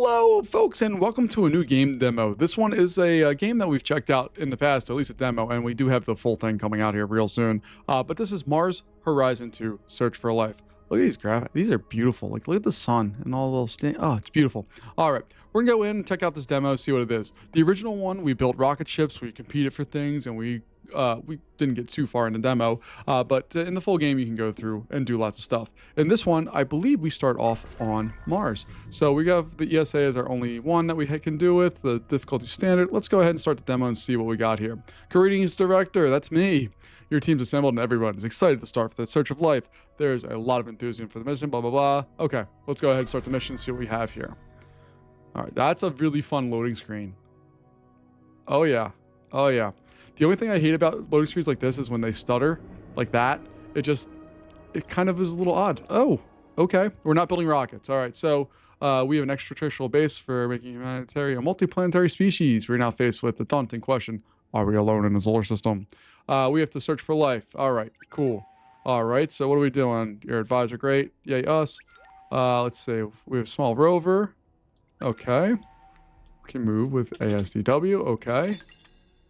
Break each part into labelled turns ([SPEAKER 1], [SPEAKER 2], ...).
[SPEAKER 1] Hello, folks, and welcome to a new game demo. This one is a game that we've checked out in the past, at least a demo, and we do have the full thing coming out here real soon. But this is Mars Horizon 2: Search for Life. Look at these graphics; these are beautiful. Like, look at the sun and all the little oh, it's beautiful. All right, we're gonna go in and check out this demo, see what it is. The original one, we built rocket ships, we competed for things, and we didn't get too far in the demo, but in the full game you can go through and do lots of stuff. In this one, I believe we start off on Mars. So we have the ESA as our only one that we can do with, the difficulty standard. Let's go ahead and start the demo and see what we got here. Greetings, director, that's me. Your team's assembled and everyone is excited to start for the search of life. There's a lot of enthusiasm for the mission, blah, blah, blah. Okay, let's go ahead and start the mission and see what we have here. All right, that's a really fun loading screen. Oh yeah, oh yeah. The only thing I hate about loading screens like this is when they stutter like that. It kind of is a little odd. Oh, okay. We're not building rockets. All right. So we have an extraterrestrial base for making humanitarian, a multiplanetary species. We're now faced with the daunting question: are we alone in the solar system? We have to search for life. All right. Cool. All right. So what are we doing? Your advisor, great. Yay, us. Let's see. We have a small rover. Okay. We can move with ASDW. Okay.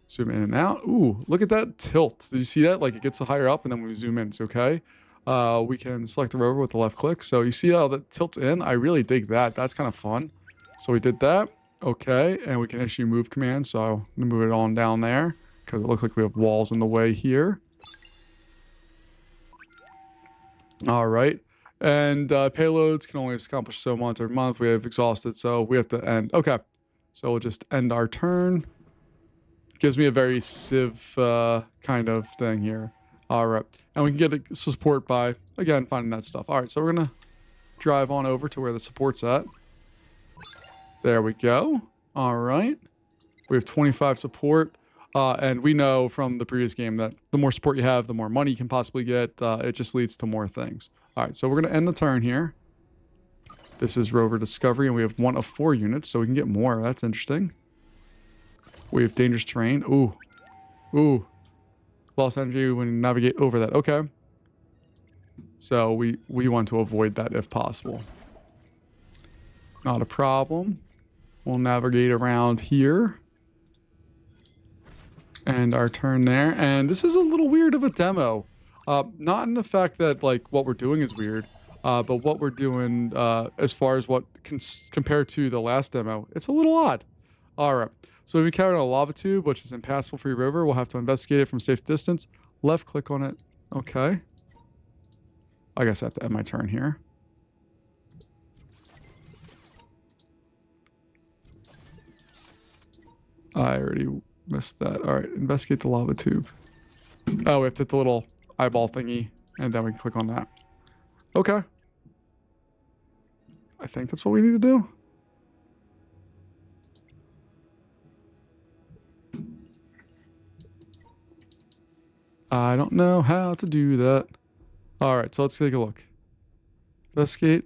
[SPEAKER 1] Zoom in and out. Ooh, look at that tilt. Did you see that? Like, it gets higher up and then we zoom in. It's okay. We can select the rover with the left click. So you see how that tilts in? I really dig that. That's kind of fun. So we did that. Okay. And we can issue move commands. So I'm going to move it on down there because it looks like we have walls in the way here. All right. And payloads can only accomplish so much every month. We have exhausted. So we have to end. Okay. So we'll just end our turn. Gives me a very Civ kind of thing here. All right. And we can get support by, again, finding that stuff. All right. So we're going to drive on over to where the support's at. There we go. All right. We have 25 support. And we know from the previous game that the more support you have, the more money you can possibly get. It just leads to more things. All right. So we're going to end the turn here. This is rover discovery, and we have 1 of 4 units, so we can get more. That's interesting. We have dangerous terrain. Ooh. Ooh. Lost energy when you navigate over that. Okay. So we want to avoid that if possible. Not a problem. We'll navigate around here. And our turn there. And this is a little weird of a demo. Not in the fact that, like, what we're doing is weird. But what we're doing as far as what compared to the last demo, it's a little odd. All right. So if we encounter a lava tube, which is impassable for your river, we'll have to investigate it from safe distance. Left click on it. Okay. I guess I have to end my turn here. I already missed that. All right. Investigate the lava tube. Oh, we have to hit the little eyeball thingy, and then we can click on that. Okay. I think that's what we need to do. I don't know how to do that. All right, so let's take a look. Investigate.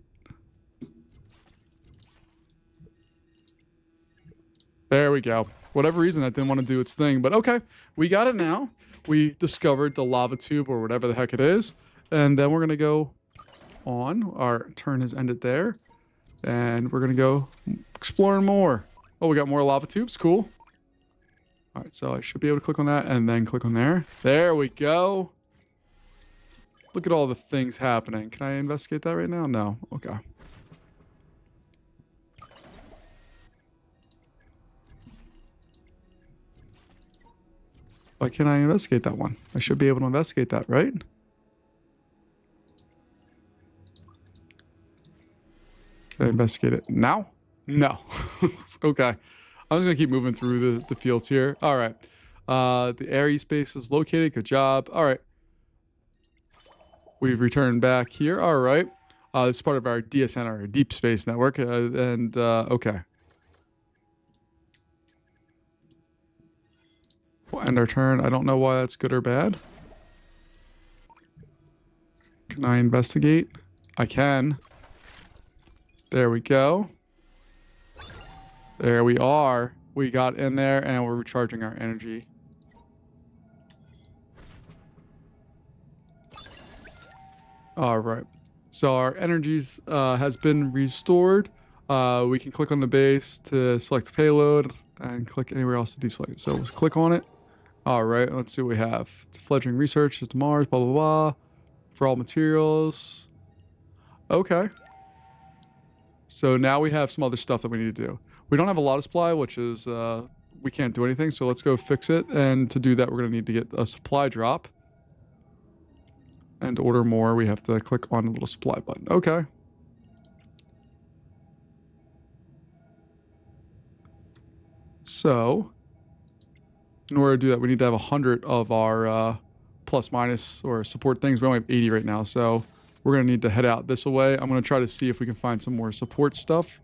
[SPEAKER 1] There we go. Whatever reason, that didn't want to do its thing, but okay. We got it now. We discovered the lava tube or whatever the heck it is. And then we're going to go on. Our turn has ended there. And we're going to go exploring more. Oh, we got more lava tubes. Cool. All right, so I should be able to click on that and then click on there. There we go. Look at all the things happening. Can I investigate that right now? No. Okay. Why can't I investigate that one? I should be able to investigate that, right? Can I investigate it now? No. Okay. I'm just going to keep moving through the fields here. All right. The area space is located. Good job. All right. We've returned back here. All right. This is part of our DSN, our Deep Space Network. Okay. We'll end our turn. I don't know why that's good or bad. Can I investigate? I can. There we go. There we are. We got in there and we're recharging our energy. All right. So our energies has been restored. We can click on the base to select payload and click anywhere else to deselect it. So let's click on it. All right, let's see what we have. It's fledgling research to Mars, blah, blah, blah. For all materials. Okay. So now we have some other stuff that we need to do. We don't have a lot of supply, which is, we can't do anything. So let's go fix it. And to do that, we're going to need to get a supply drop. And to order more, we have to click on the little supply button. Okay. So, in order to do that, we need to have 100 of our plus minus or support things. We only have 80 right now, so we're going to need to head out this way. I'm going to try to see if we can find some more support stuff.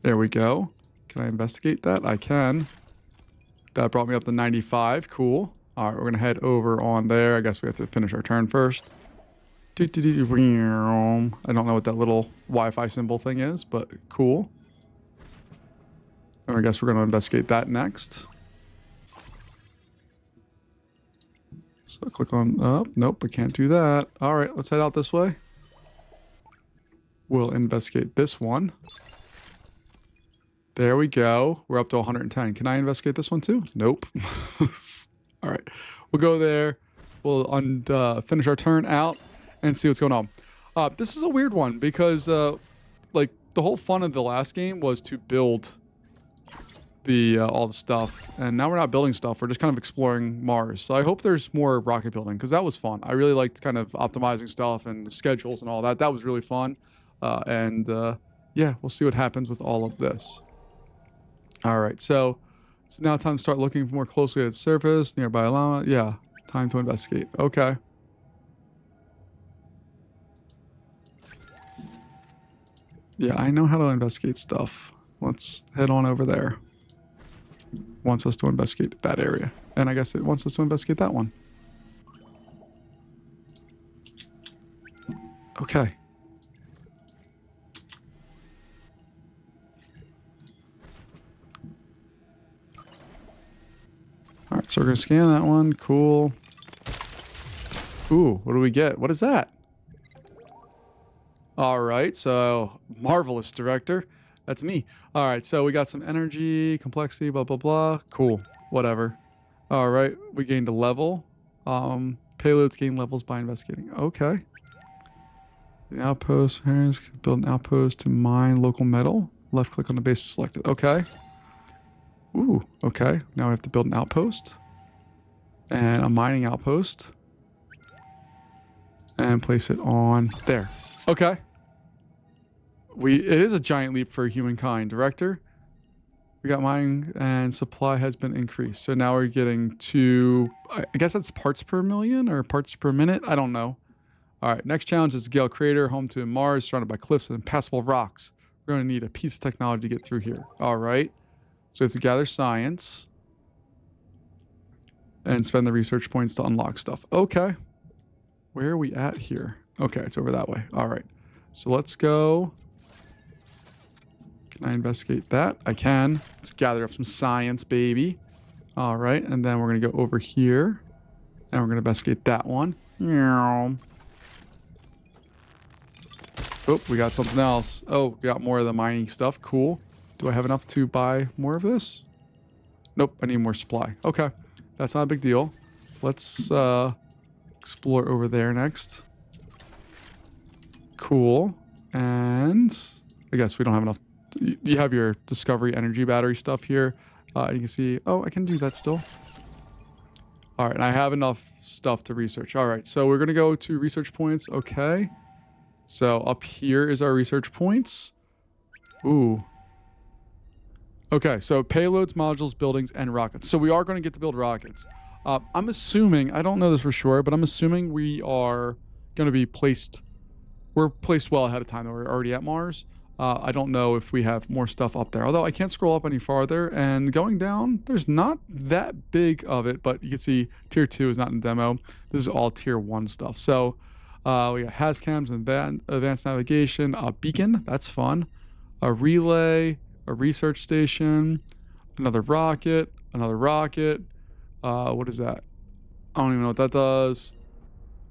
[SPEAKER 1] There we go. Can I investigate that? I can. That brought me up to 95. Cool. All right, we're going to head over on there. I guess we have to finish our turn first. I don't know what that little Wi-Fi symbol thing is, but cool. And I guess we're going to investigate that next. So click on, oh, nope, we can't do that. All right, let's head out this way. We'll investigate this one. There we go. We're up to 110. Can I investigate this one too? Nope. All right, we'll go there. We'll finish our turn out and see what's going on. This is a weird one because like the whole fun of the last game was to build all the stuff, and now we're not building stuff. We're just kind of exploring Mars. So I hope there's more rocket building because that was fun. I really liked kind of optimizing stuff and schedules and all that. That was really fun. Yeah, we'll see what happens with all of this. All right, so it's now time to start looking more closely at the surface, nearby llama. Yeah, time to investigate. Okay. Yeah, I know how to investigate stuff. Let's head on over there. Wants us to investigate that area. And I guess it wants us to investigate that one. Okay. All right, so we're going to scan that one. Cool. Ooh, what do we get? What is that? All right, so marvelous director. That's me. All right, so we got some energy, complexity, blah, blah, blah. Cool, whatever. All right, we gained a level. Payloads gain levels by investigating. Okay. The outpost, build an outpost to mine local metal. Left click on the base to select it. Okay. Ooh, okay. Now we have to build an outpost. And a mining outpost. And place it on there. Okay. It is a giant leap for humankind. Director, we got mining and supply has been increased. So now we're getting to, I guess that's parts per million or parts per minute. I don't know. All right. Next challenge is Gale Crater, home to Mars, surrounded by cliffs and impassable rocks. We're going to need a piece of technology to get through here. All right. So it's to gather science and spend the research points to unlock stuff. Okay. Where are we at here? Okay. It's over that way. All right. So let's go. Can I investigate that? I can. Let's gather up some science, baby. All right, and then we're going to go over here. And we're going to investigate that one. Oh, we got something else. Oh, we got more of the mining stuff. Cool. Do I have enough to buy more of this? Nope, I need more supply. Okay, that's not a big deal. Let's explore over there next. Cool. And I guess we don't have enough. You have your Discovery energy battery stuff here. You can see, oh, I can do that still. All right, and I have enough stuff to research. All right, so we're going to go to research points. Okay. So up here is our research points. Ooh. Okay, so payloads, modules, buildings, and rockets. So we are going to get to build rockets. I'm assuming, I don't know this for sure, but I'm assuming we are going to be placed, we're placed well ahead of time. We're already at Mars. I don't know if we have more stuff up there, although I can't scroll up any farther, and going down, there's not that big of it, but you can see tier 2 is not in demo. This is all tier 1 stuff. So we got HazCams and advanced navigation, a beacon, that's fun, a relay, a research station, another rocket, what is that? I don't even know what that does.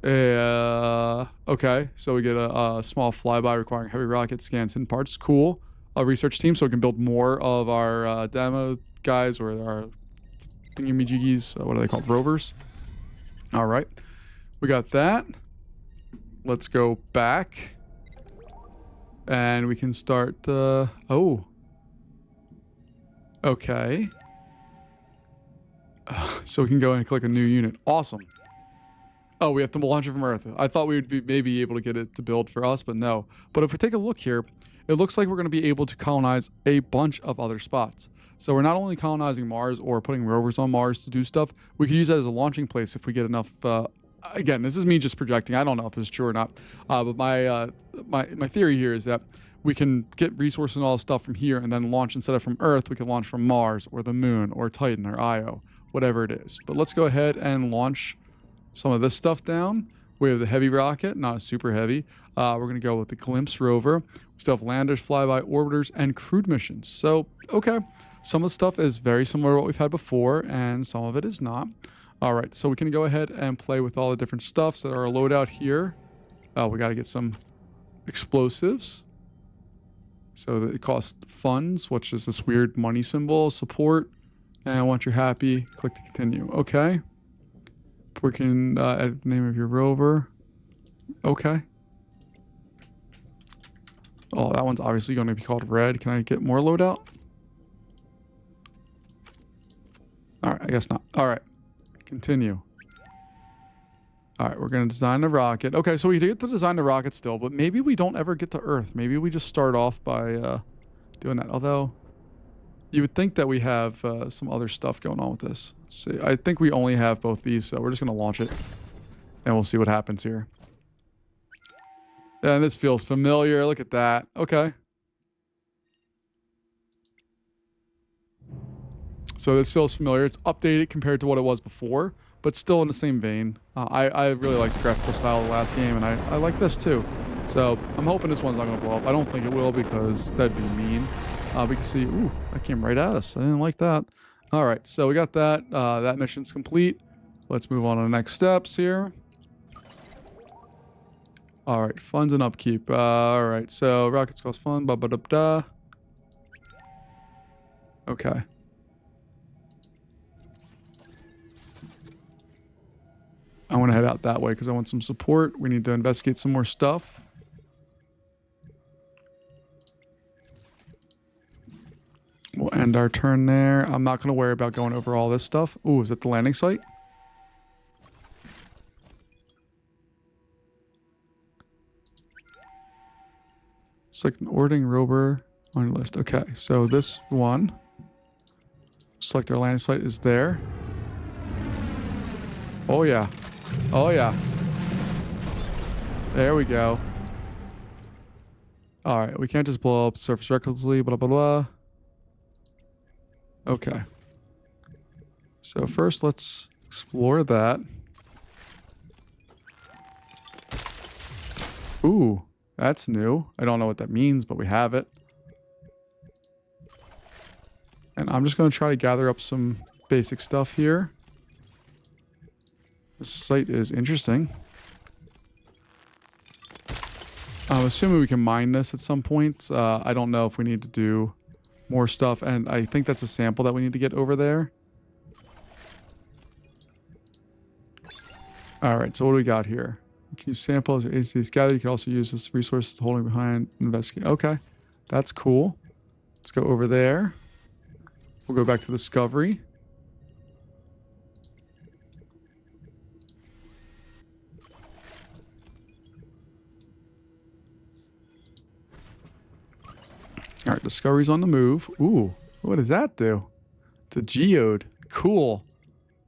[SPEAKER 1] Okay, so we get a small flyby requiring heavy rocket scans hidden parts. Cool. A research team, so we can build more of our demo guys or our thingy-majiggies. What are they called? Rovers. All right, we got that. Let's go back, and we can start. Oh, okay. So we can go and click a new unit. Awesome. Oh, we have to launch it from Earth. I thought we would be maybe able to get it to build for us, but no. But if we take a look here, it looks like we're going to be able to colonize a bunch of other spots. So we're not only colonizing Mars or putting rovers on Mars to do stuff, we could use that as a launching place if we get enough. Again, this is me just projecting. I don't know if this is true or not. But my theory here is that we can get resources and all this stuff from here and then launch instead of from Earth, we can launch from Mars or the Moon or Titan or Io, whatever it is. But let's go ahead and launch some of this stuff down. We have the heavy rocket, not super heavy. We're going to go with the Glimpse rover. We still have landers, flyby, orbiters, and crewed missions. So, okay. Some of the stuff is very similar to what we've had before, and some of it is not. All right, so we can go ahead and play with all the different stuffs that are a loadout here. We got to get some explosives. So that it costs funds, which is this weird money symbol, support. And once you're happy, click to continue. Okay. We can edit the name of your rover. Okay. Oh, that one's obviously going to be called Red. Can I get more loadout? All right, I guess not. All right, continue. All right, we're going to design the rocket. Okay, so we get to design the rocket still, but maybe we don't ever get to Earth. Maybe we just start off by doing that. Although, you would think that we have some other stuff going on with this. Let's see. I think we only have both these, so we're just going to launch it. And we'll see what happens here. And this feels familiar. Look at that. Okay. So this feels familiar. It's updated compared to what it was before, but still in the same vein. I really like the graphical style of the last game, and I like this too. So I'm hoping this one's not going to blow up. I don't think it will because that'd be mean. We can see, ooh, that came right at us. I didn't like that. All right, so we got that. That mission's complete. Let's move on to the next steps here. All right, funds and upkeep. All right, so rockets cost fun. Ba ba da da. Okay. I want to head out that way because I want some support. We need to investigate some more stuff. We'll end our turn there. I'm not going to worry about going over all this stuff. Ooh, is that the landing site? It's like an Ording rover on your list. Okay, so this one. Select our landing site is there. Oh, yeah. Oh, yeah. There we go. All right, we can't just blow up surface recklessly, blah, blah, blah. Okay. So first, let's explore that. Ooh, that's new. I don't know what that means, but we have it. And I'm just going to try to gather up some basic stuff here. This site is interesting. I'm assuming we can mine this at some point. I don't know if we need to do more stuff, and I think that's a sample that we need to get over there. All right, so what do we got here? Can you sample as ACs gather? You can also use this resource to holding behind investigate. Okay, that's cool. Let's go over there. We'll go back to Discovery. All right, Discovery's on the move. Ooh, what does that do? It's a geode. Cool.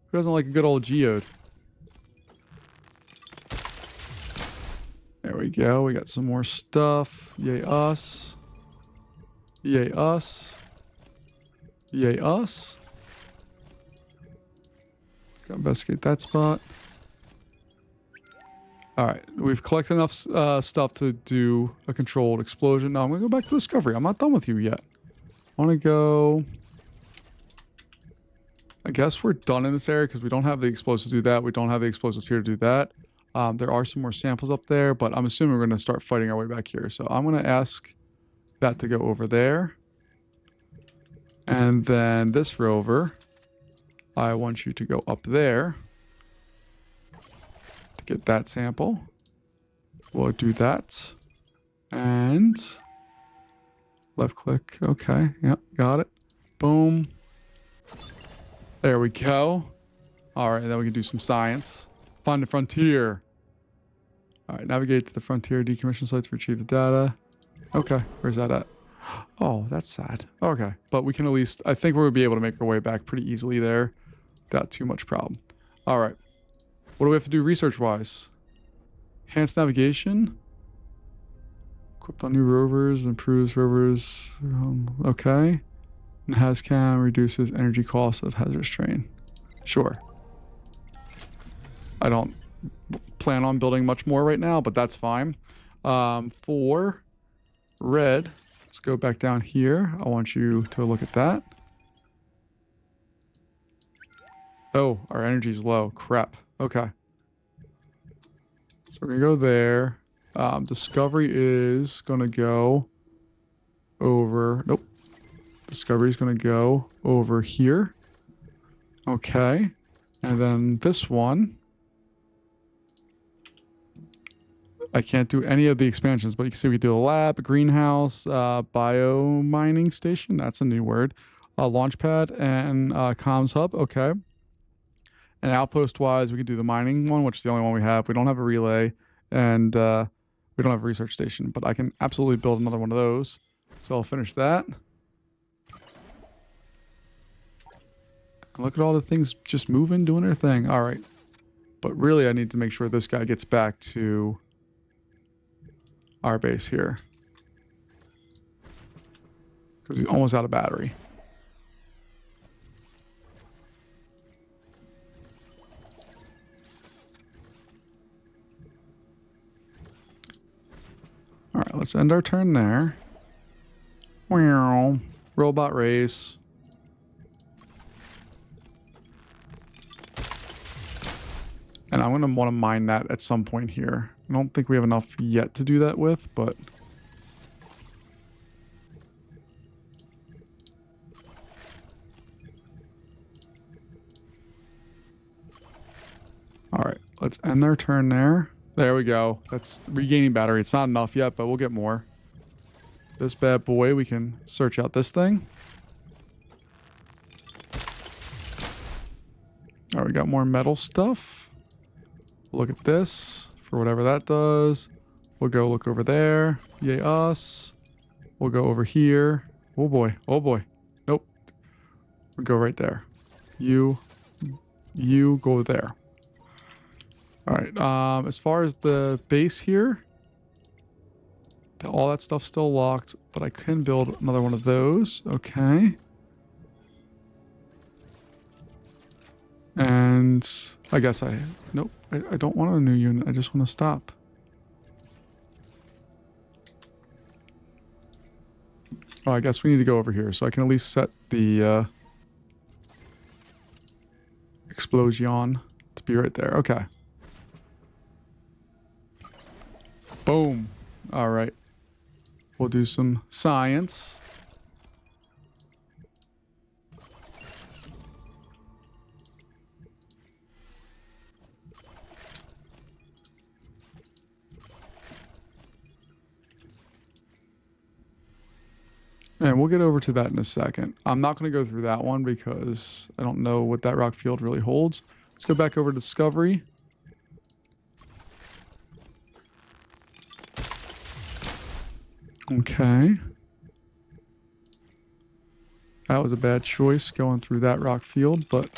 [SPEAKER 1] Who doesn't like a good old geode? There we go. We got some more stuff. Yay us. Yay us. Yay us. Let's go investigate that spot. All right, we've collected enough stuff to do a controlled explosion. Now I'm going to go back to Discovery. I'm not done with you yet. I want to go... I guess we're done in this area because we don't have the explosives to do that. We don't have the explosives here to do that. There are some more samples up there, but I'm assuming we're going to start fighting our way back here. So I'm going to ask that to go over there. And then this rover, I want you to go up there to get that sample. We'll do that. And left click. Okay. Yep. Got it. Boom. There we go. All right. Then we can do some science. Find the frontier. All right. Navigate to the frontier decommission sites to retrieve the data. Okay. Where's that at? Oh, that's sad. Okay. But we can at least, I think we'll be able to make our way back pretty easily there without too much problem. All right. What do we have to do research-wise? Enhanced navigation. Equipped on new rovers, improves rovers. Okay. And HazCam reduces energy costs of hazardous terrain. Sure. I don't plan on building much more right now, but that's fine. For red, let's go back down here. I want you to look at that. Oh, our energy's low. Crap. Okay. So we're going to go there. Discovery is going to go over... Nope. Discovery is going to go over here. Okay. And then this one... I can't do any of the expansions, but you can see we do a lab, a greenhouse, bio-mining station. That's a new word. A launch pad and comms hub. Okay. And outpost-wise, we can do the mining one, which is the only one we have. We don't have a relay, and we don't have a research station, but I can absolutely build another one of those. So I'll finish that. And look at all the things just moving, doing their thing. All right. But really, I need to make sure this guy gets back to our base here. Because he's almost out of battery. All right, let's end our turn there. Wow. Robot race. And I'm going to want to mine that at some point here. I don't think we have enough yet to do that with, but... All right, let's end their turn there. There we go. That's regaining battery. It's not enough yet, but we'll get more. This bad boy, we can search out this thing. All right, we got more metal stuff. Look at this for whatever that does. We'll go look over there. Yay us. We'll go over here. Oh boy. Oh boy. Nope. We'll go right there. You go there. All right. As far as the base here, all that stuff's still locked, but I can build another one of those. Okay. And I guess nope. I don't want a new unit. I just want to stop. Oh, I guess we need to go over here so I can at least set the explosion to be right there. Okay. Boom. All right. We'll do some science. And we'll get over to that in a second. I'm not going to go through that one because I don't know what that rock field really holds. Let's go back over to Discovery. Okay. That was a bad choice going through that rock field, but...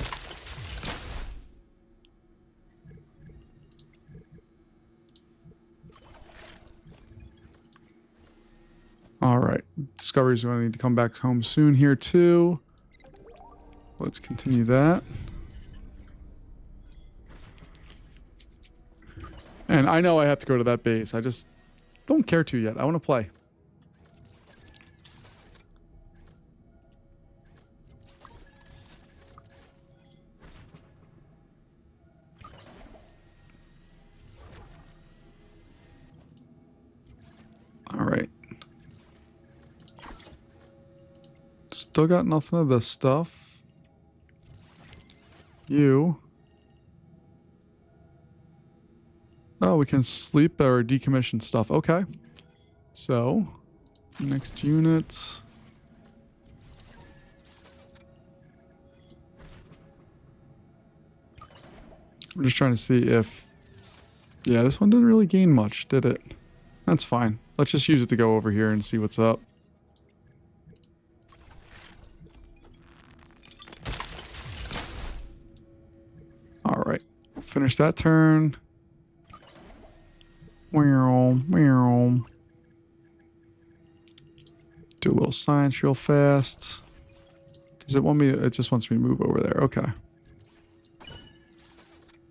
[SPEAKER 1] All right. Discovery's going to need to come back home soon here too. Let's continue that. And I know I have to go to that base. I just don't care to yet. I want to play. Still got nothing of this stuff. You. Oh, we can sleep or decommission stuff. Okay. So, next unit. I'm just trying to see if... Yeah, this one didn't really gain much, did it? That's fine. Let's just use it to go over here and see what's up. Alright. Finish that turn. Do a little science real fast. Does it want me to, it just wants me to move over there. Okay.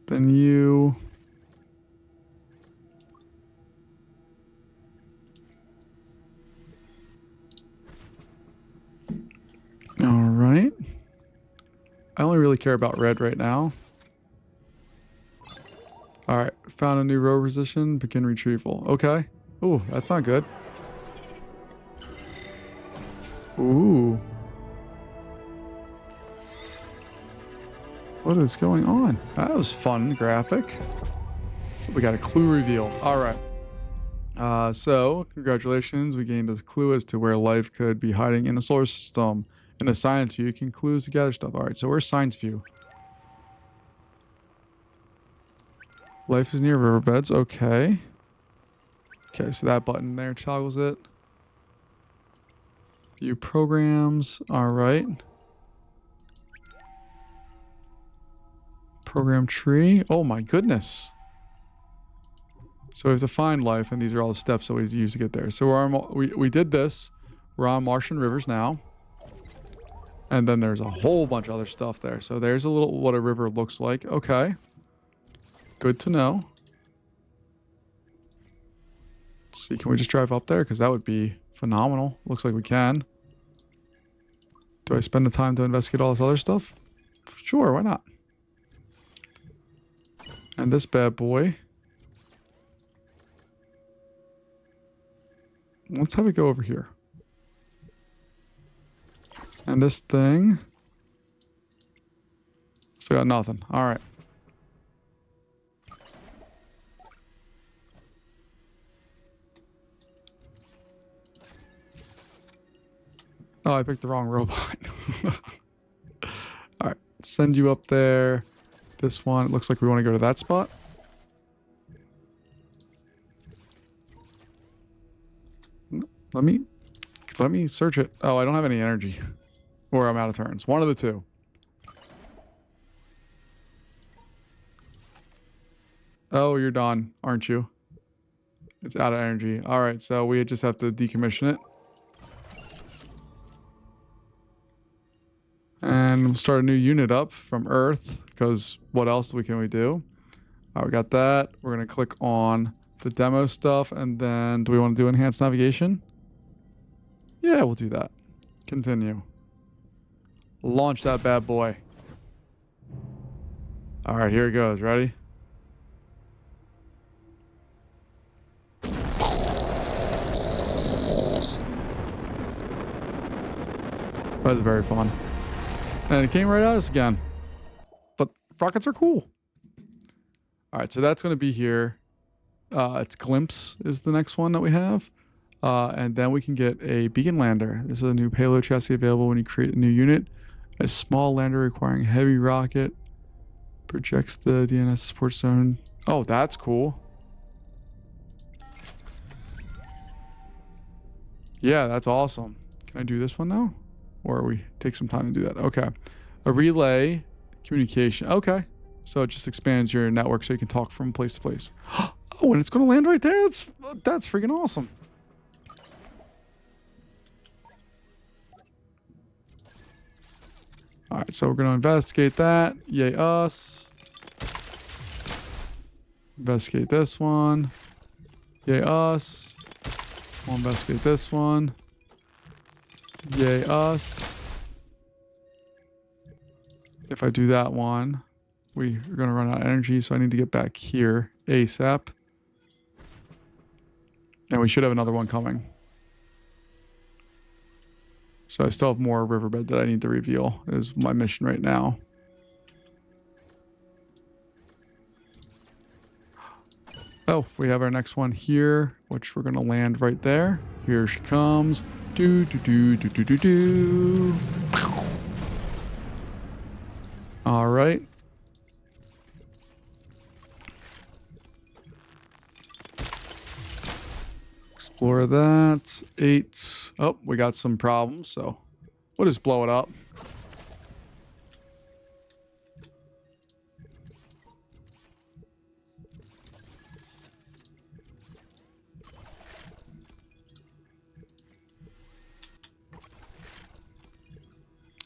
[SPEAKER 1] Then you... Alright. I only really care about red right now. Alright, found a new row position. Begin retrieval. Okay. Ooh, that's not good. Ooh. What is going on? That was fun graphic. We got a clue reveal. Alright. So, congratulations. We gained a clue as to where life could be hiding in the solar system. In the science view, you can clues to gather stuff. Alright, so where's science view? Life is near riverbeds. Okay. Okay, so that button there toggles it. View programs. Alright. Program tree. Oh my goodness. So we have to find life, and these are all the steps that we use to get there. So we're on, we did this. We're on Martian rivers now. And then there's a whole bunch of other stuff there. So there's a little what a river looks like. Okay. Good to know. Let's see, can we just drive up there? Because that would be phenomenal. Looks like we can. Do I spend the time to investigate all this other stuff? Sure, why not? And this bad boy. Let's have it go over here. And this thing. Still got nothing. Alright. Oh, I picked the wrong robot. Alright. Send you up there. This one. It looks like we want to go to that spot. Let me search it. Oh, I don't have any energy. Or I'm out of turns. One of the two. Oh, you're done, aren't you? It's out of energy. Alright, so we just have to decommission it. And we'll start a new unit up from Earth, because what else can we do? Alright, we got that. We're going to click on the demo stuff, and then do we want to do enhanced navigation? Yeah, we'll do that. Continue. Launch that bad boy. Alright, here it goes. Ready? That was very fun. And it came right at us again. But rockets are cool. Alright, so that's going to be here. It's Glimpse is the next one that we have. And then we can get a beacon lander. This is a new payload chassis available when you create a new unit. A small lander requiring heavy rocket. Projects the DNS support zone. Oh, that's cool. Yeah, that's awesome. Can I do this one now? Or we take some time to do that? Okay. A relay communication. Okay. So it just expands your network so you can talk from place to place. Oh, and it's going to land right there? That's freaking awesome. Alright, so we're going to investigate that. Yay us. Investigate this one. Yay us. We'll investigate this one. Yay us. If I do that one, we're going to run out of energy, so I need to get back here ASAP. And we should have another one coming. So I still have more riverbed that I need to reveal is my mission right now. Oh, we have our next one here, which we're going to land right there. Here she comes. Do, do, do, do, do, do, do. All right. Explore that. 8. Oh, we got some problems, so we'll just blow it up.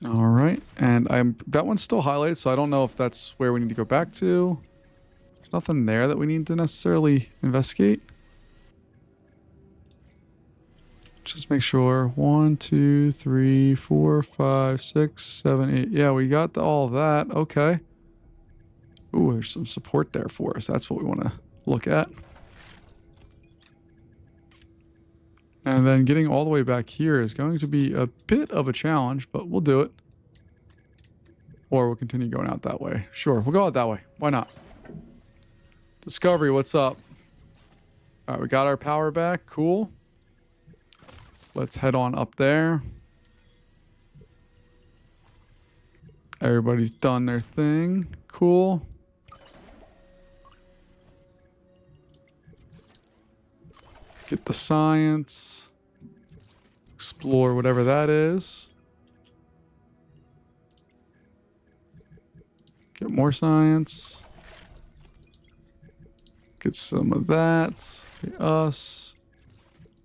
[SPEAKER 1] All right, and that one's still highlighted, so I don't know if that's where we need to go back to. There's nothing there that we need to necessarily investigate. Just make sure. 1, 2, 3, 4, 5, 6, 7, 8. Yeah, we got all of that. Okay. Ooh, there's some support there for us. That's what we want to look at. And then getting all the way back here is going to be a bit of a challenge, but we'll do it. Or we'll continue going out that way. Sure, we'll go out that way. Why not? Discovery, what's up? All right, we got our power back. Cool. Let's head on up there. Everybody's done their thing. Cool. Get the science. Explore whatever that is. Get more science. Get some of that. Get us.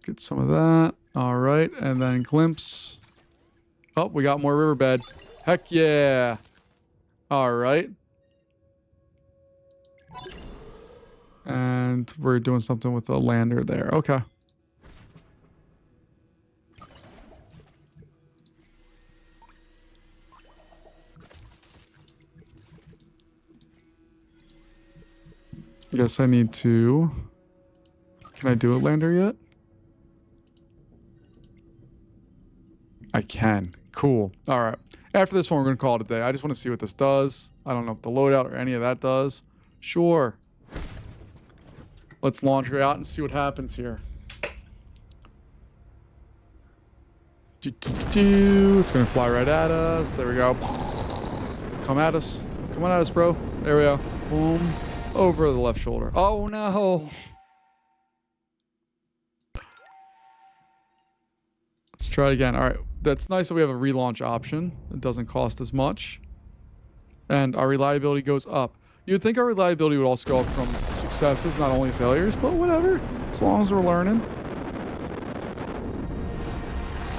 [SPEAKER 1] Get some of that. All right. And then glimpse. Oh, we got more riverbed. Heck yeah. All right. And we're doing something with the lander there. Okay. I guess I need to... Can I do a lander yet? I can. Cool. All right. After this one, we're going to call it a day. I just want to see what this does. I don't know if the loadout or any of that does. Sure. Let's launch her out and see what happens here. It's going to fly right at us. There we go. Come at us. Come on at us, bro. There we go. Boom. Over the left shoulder. Oh, no. Let's try it again. All right. That's nice that we have a relaunch option. It doesn't cost as much. And our reliability goes up. You'd think our reliability would also go up from successes, not only failures, but whatever. As long as we're learning.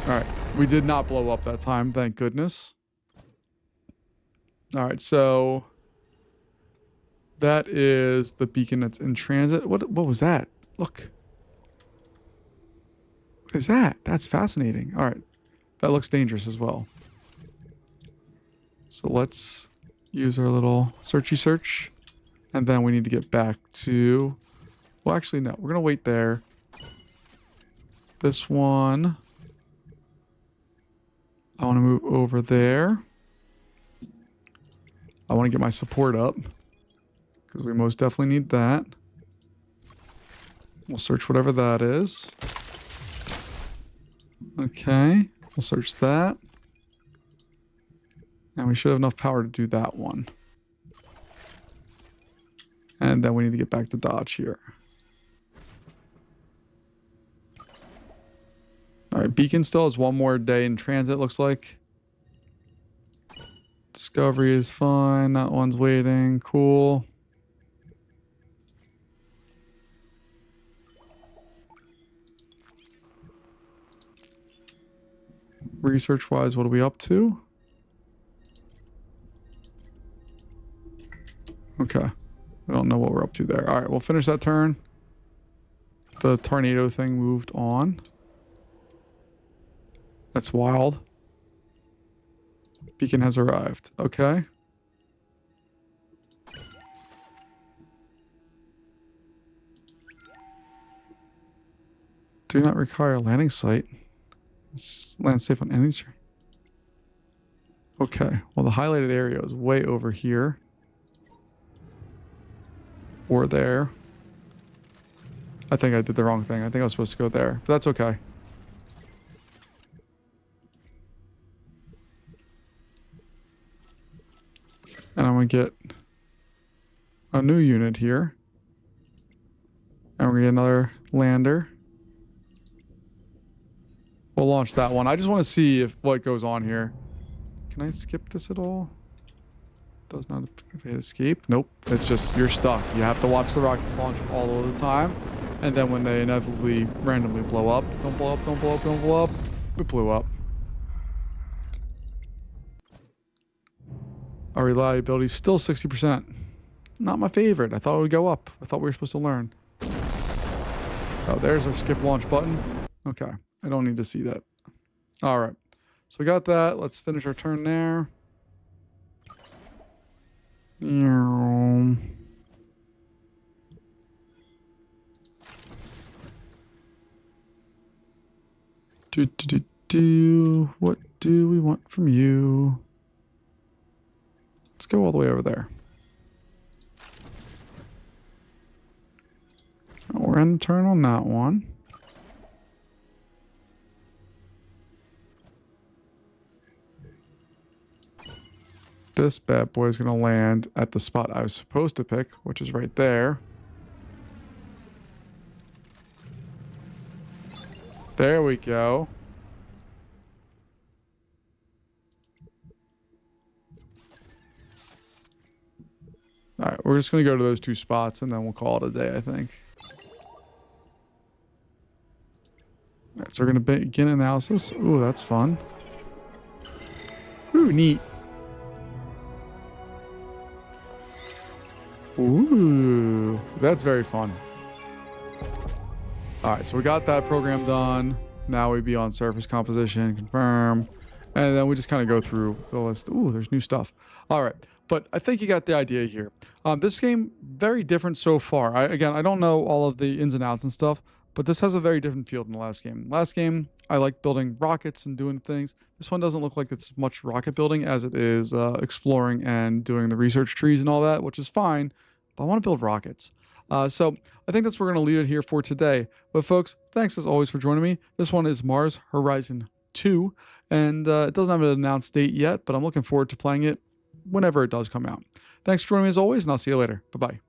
[SPEAKER 1] All right. We did not blow up that time, thank goodness. All right, so that is the beacon that's in transit. What was that? Look. What is that? That's fascinating. All right. That looks dangerous as well. So let's use our little searchy search. And then we need to get back to... Well, actually, no. We're going to wait there. This one... I want to move over there. I want to get my support up. Because we most definitely need that. We'll search whatever that is. Okay. We'll search that. And we should have enough power to do that one. And then we need to get back to Dodge here. Alright, Beacon still has one more day in transit, looks like. Discovery is fine. That one's waiting. Cool. Research-wise, what are we up to? Okay. I don't know what we're up to there. Alright, we'll finish that turn. The tornado thing moved on. That's wild. Beacon has arrived. Okay. Do not require landing site. Land safe on any screen. Okay. Well, the highlighted area is way over here. Or there. I think I did the wrong thing. I think I was supposed to go there. But that's okay. And I'm going to get a new unit here. And we're going to get another lander. We'll launch that one. I just want to see if what goes on here. Can I skip this at all? Does not hit escape. Nope. It's just you're stuck. You have to watch the rockets launch all of the time. And then when they inevitably randomly blow up, don't blow up, don't blow up, don't blow up. It blew up. Our reliability is still 60%. Not my favorite. I thought it would go up. I thought we were supposed to learn. Oh, there's our skip launch button. Okay. I don't need to see that. All right. So we got that. Let's finish our turn there. What do we want from you? Let's go all the way over there. Oh, we're in turn on that one. This bad boy is going to land at the spot I was supposed to pick, which is right there. There we go. All right, we're just going to go to those two spots and then we'll call it a day, I think. All right, so we're going to begin analysis. Ooh, that's fun. Ooh, neat. Ooh, that's very fun. All right, so we got that program done. Now we'd be on surface composition, confirm. And then we just kind of go through the list. Ooh, there's new stuff. All right, but I think you got the idea here. This game, very different so far. Again, I don't know all of the ins and outs and stuff, but this has a very different feel than the last game. Last game, I like building rockets and doing things. This one doesn't look like it's much rocket building as it is exploring and doing the research trees and all that, which is fine, but I want to build rockets. So I think that's where we're going to leave it here for today. But folks, thanks as always for joining me. This one is Mars Horizon 2, and it doesn't have an announced date yet, but I'm looking forward to playing it whenever it does come out. Thanks for joining me as always, and I'll see you later. Bye-bye.